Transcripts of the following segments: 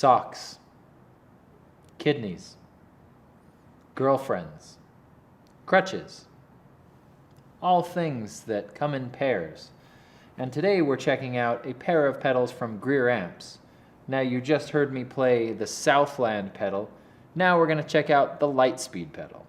Socks, kidneys, girlfriends, crutches, all things that come in pairs. And today we're checking out a pair of pedals from Greer amps. Now you just heard me play the Southland pedal. Now we're going to check out the Lightspeed pedal.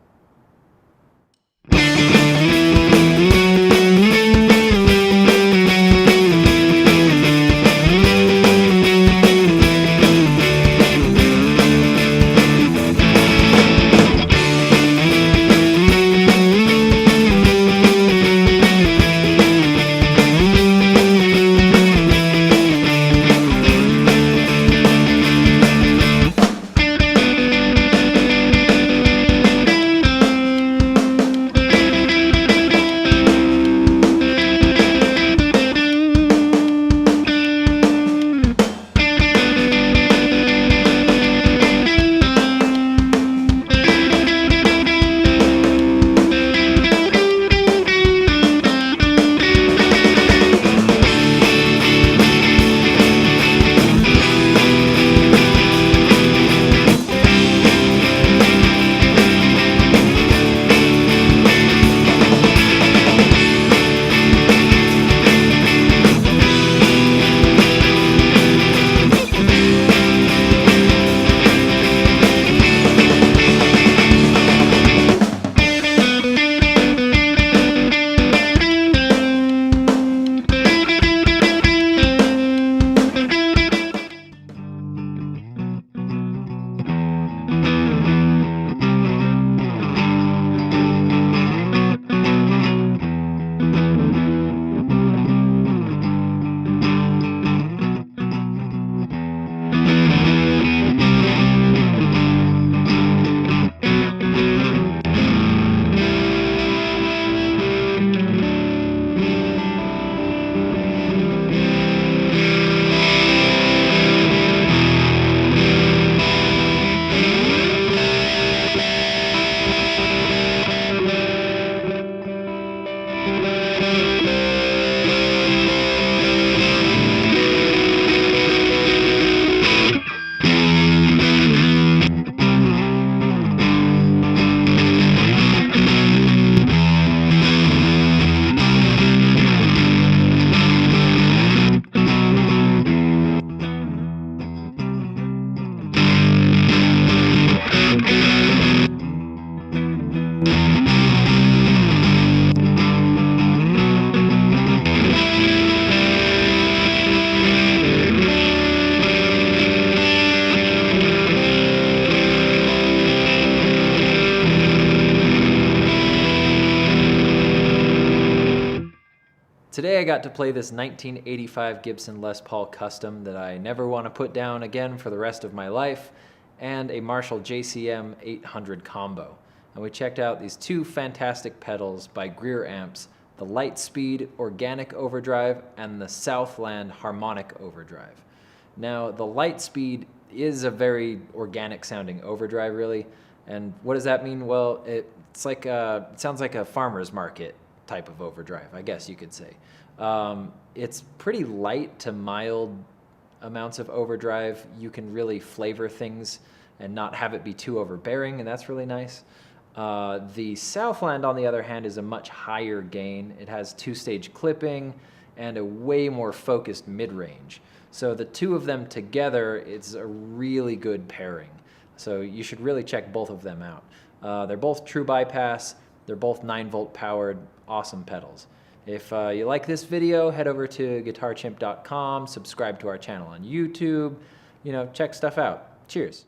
Today I got to play this 1985 Gibson Les Paul Custom that I never want to put down again for the rest of my life, and a Marshall JCM 800 combo. And we checked out these two fantastic pedals by Greer amps, the Lightspeed Organic Overdrive and the Southland Harmonic Overdrive. Now, the Lightspeed is a very organic sounding overdrive, really. And what does that mean? Well, it sounds like a farmer's market type of overdrive, I guess you could say. It's pretty light to mild amounts of overdrive. You can really flavor things and not have it be too overbearing, and that's really nice. The Southland, on the other hand, is a much higher gain. It has two-stage clipping and a way more focused mid-range. So the two of them together, it's a really good pairing. So you should really check both of them out. They're both true bypass. They're both 9-volt powered, awesome pedals. If you like this video, head over to guitarchimp.com, subscribe to our channel on YouTube, check stuff out. Cheers.